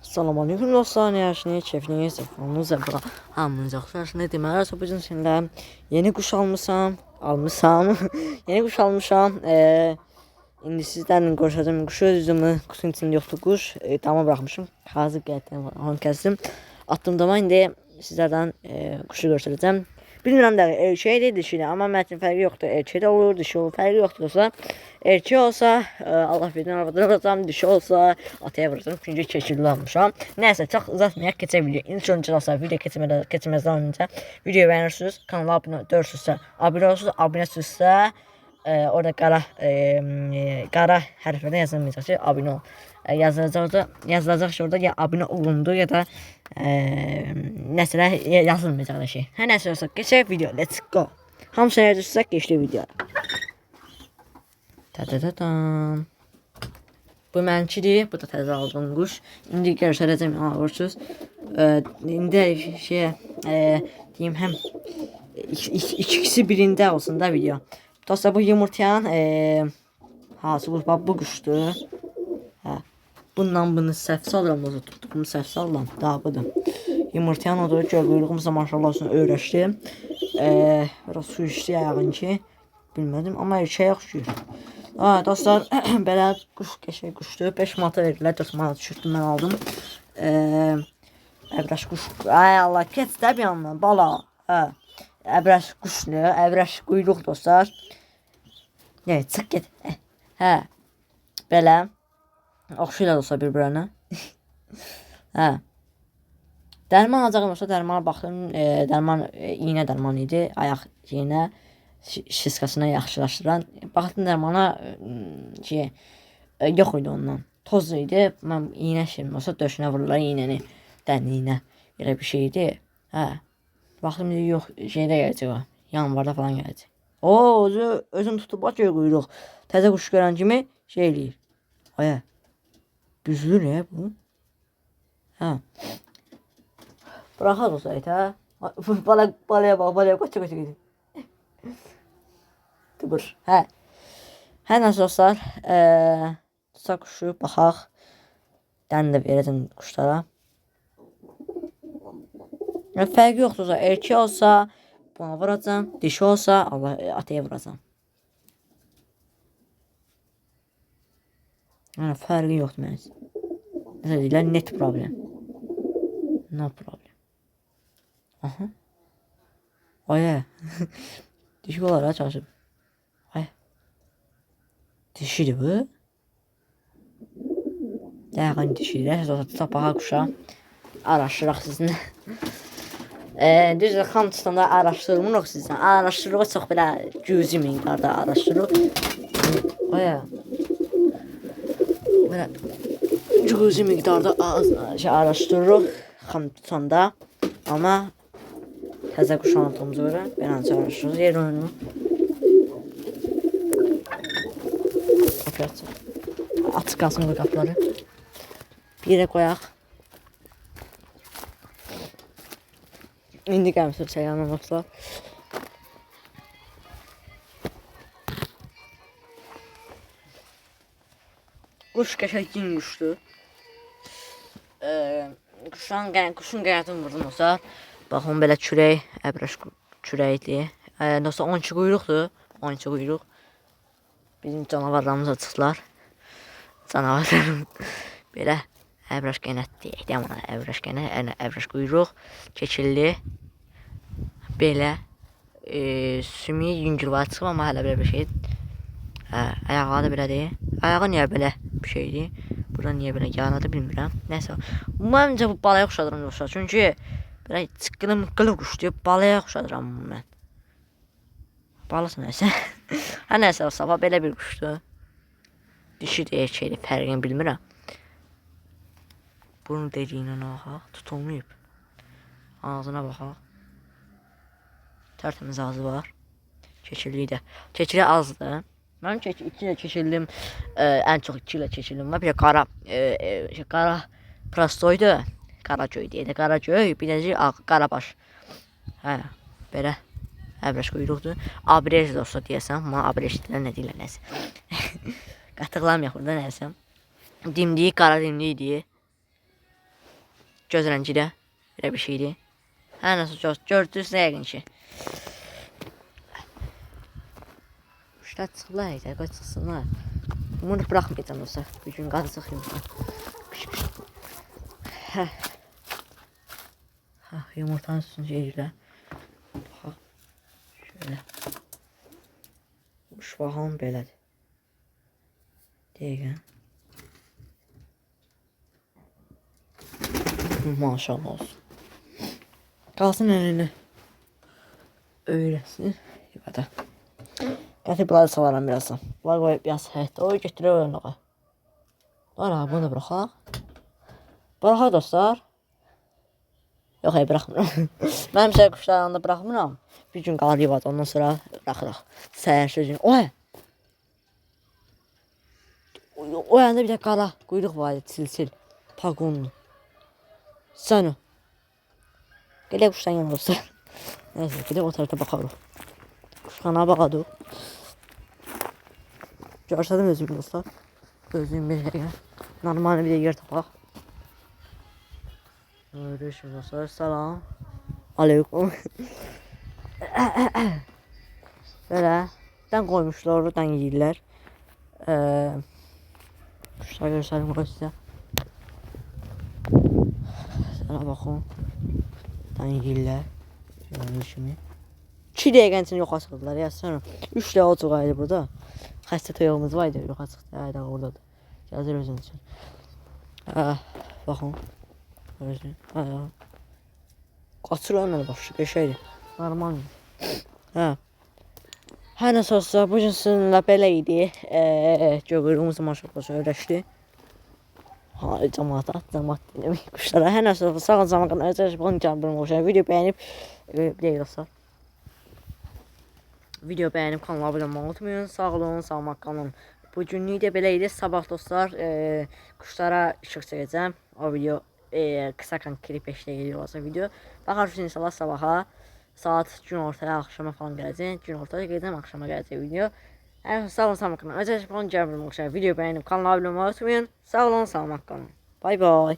Selamünaleyküm dostlar, yaşını keyfiniz telefonunuzla bura hamınız yaxşısınız. Deməli, bugün sizinlə yeni quş almışam. Yeni quş almışam. İndi sizdən görüşəcəm quşu, üzümü qutunun içində yoxdur quş. Dama buraxmışım. Hazır gəldim, onu kəsdim. Atdımdama indi sizlərdən quşu göstərəcəm. Bilmirəm də erkəkdir, dişidir, amma mətin fərqi yoxdur. Erkək də olur, dişi olur, fərqi yoxdur olsa. Erkək olsa Allah birdən arvadan vuracam, dişi olsa ataya vuracam. Çünki keçirli almışam. Nəysə, çox uzatmayaq, keçə video. İlk öncə olsa video keçməzdən öncə videoyu bəyənirsiniz, kanala abunə deyilsinizsə, abunə olursunuz, abunəsizsə orada qara hərflərdən yazılmayacaq ki, abunə ol. Yazılacaq ki, orada ya abunə olundu ya da nəsələr yazılmayacaq da şey. Hər nəsə olsa keçək video. Let's go. Hamısını yazırsaq keçdik video. Ta-ta-ta-tam. Bu mənimkidir. Bu da təzə aldığım quş. İndi göstərəcəm alırsınız. İndi deyim həm ikisi birində olsun da video. Dostlar, bu yumurtayan bu quşdur. Bundan bunu səhv salıram, bunu səhv salıram. Daha budur. Yumurtayan odur ki, quyruğumuzda maşallah olsun öyrəşdim. Biraz su içdi ayağın ki, bilmədim, amma erkək yaxşıyır. Dostlar, belə quş qəşəng quşdur. 5 manata verirlər, 4 manat düşürdüm, mən aldım. Əbrəş quş. Ay Allah, keç də bir yandan, bala. Əbrəş quşlu, əbrəş quyruq dostlar. Çıx get. Belə. Oxşuyla olsa bir-birinə. Dərman alacağım olsa dərmana baxdım. Dərman iynə dərman idi. Ayaq iynə şiskasına yaxşılaşdıran. Baxdım dərmana yox idi ondan. Toz idi. Mən iynə şimdi olsa döşünə vururlar iynəni. Dənli iynə. Elə bir şey idi. Baxdım yox, şeydə gələcək o. Yanvarda falan gələcək. Özün tutub bax quyruq. Təzə quş görən kimi şey eləyir. Düzlü ne bu? Bıraxaq olsaydı ha. Balaya bax, balaya qaça gedir. Dur. Hər nəsə dostlar, tutaq quşu, baxaq. Dən də verəcəm quşlara. Fərqi yoxdursa, erkək olsa buna vuracam, dişi olsa Allah ataya vuracam. Fərqi yoxdur mənim üçün. Nəsə deyirlər, net problem. No problem. Dişi olar ha, çalışıb. Dişidir bu. Dəqiqən dişidir. Tutaq baxa quşa. Araşdıraq sizinlə. Düzdür, hamısında araşdırmırıq sizdən. Araşdırıq çox belə cüzi miqdarda araşdırıq. Belə cüzi miqdarda araşdırırıq tutanda. Amma təzə quş aldığımıza görə beləncə araşdırırıq. Yer oyunu. Açıq qalsın bu qapıları. Bir yerə qoyaq. İndi gəlmişəm yanılmaqsa. Quş qəşəng gün quşdur. Quşun qənətini vurdum olsa. Baxın belə kürək, əbrəş kürəkdir. Dostlar 12 quyruqdur. 12 quyruq. Bizim canavarlarımıza çıxdılar. Canavarlarım belə əbrəş qənət deyək. Deyəm ona əbrəş qənət, əbrəş quyruq, keçilli. Belə sümük yüngülvar çıxıb, amma hələ belə bir şey. Ayaqları da belədir. Ayağı niyə belə bir şeydir? Burada niyə belə yaradı bilmirəm. Nəysə. Məncə bu balaya oxşadıram dostlar. Çünki belə çıqqılı quşdur. Balaya oxşadıram mən. Balası nəysə. Nəysə olsa belə bir quşdur. Dişidir, erkəkdir, fərqini bilmirəm. Burun dəliyinə baxaq. Tutulmayıb. Ağzına baxaq. Tərtəmiz ağzı var. Keçirliyi də. Keçirli azdır. Mənim 2 ilə keçirdim, ən çox 2 ilə keçirdim var. Bir də qara prastoydu, qara göy deyək. Qara göy, bir də qarabaş. Belə əbrəş quyruqdur. Abrej də olsa deyəsəm, amma abrej deyilər, nə deyilər, nəsə. Qatıqlamayaq burada nəsə. Dimdiyi, qara dimdiyi deyək. göz rəngi də belə bir şeydir. Hər nəsə gördünüz yəqin ki. Quşlar çıxırlar, qoy çıxsınlar. Bunu buraxmayacam dostlar. Bir gün qazıq yumurta. Yumurtanın üstünü yeyirlər. Şöyle. Kuş bakalım belədir. Deyək. Maşallah olsun. Qalsın əlini. Öyrəsin. Yuvada. Gətir bunları salaram birazdan. Bunları qoyub biraz həyətdə. O götürür oyunluğa. Var bunu da bıraxaq. Bıraxaq dostlar. Yox, bıraxmıram. Mən həmişə quşlarını da bıraxmıram. Bir gün qalır yuvada, ondan sonra bıraxırıq. Səhər gün. O yanda bir də qara quyruq var, sil. Pagonlu. Sən o. Gələk quşdan yana dostlar. Neyse, gedək o tərəfə baxarıq. Quşxana baxadıq. Görsədim özümü dostlar. Özüm bir yerə. Normal bir də yer tapaq. Görüşürüz dostlar. Salam. Aleyküm. Belə. Dən qoymuşlar, oradan yeyirlər. Quşlar görsəlim qoy sizə. Sana baxın. Dən yeyirlər. Gördüyünüz kimi. 2 dəqiqənin içində yoxa çıxırdılar. Ya sonra 3 dəqiqə olacaq ayrı burada. Xəstə toyuğumuz var idi. Yoxa çıxdı. Ayda oradadır. Gəzir özün üçün. Baxın. Qaçır önlə başı. Qəşəydir. Normal. Hər nəsə olsa bu gün sizinlə belə idi. Göqürümüz maşallah öyrəşdi. Cəmaat demək quşlara. Hər nəsə olsa sağ olun zamanqın özəş baxın gəlbirəm qoşar. Video bəyənib deyək dostlar. Video bəyənib kanala abunə olmayı unutmayın. Sağ olun, salamat qalın. Bu günlük də belə idi. Sabah dostlar quşlara işıq çəkəcəm. O video qısa klip 5 dəqiqəlik olacaq video. Baxarsınız inşallah sabaha. Saat gün ortaya, axşama falan gələcək. Gün ortaya gedəcəm, axşama gələcək video. Sağ olun, salamat qalın. Özəş baxın gəlbirəm qoşar. Video bəyənib kanala abunə olmayı unutmayın. Sağ olun, salamat qalın. Bay bay.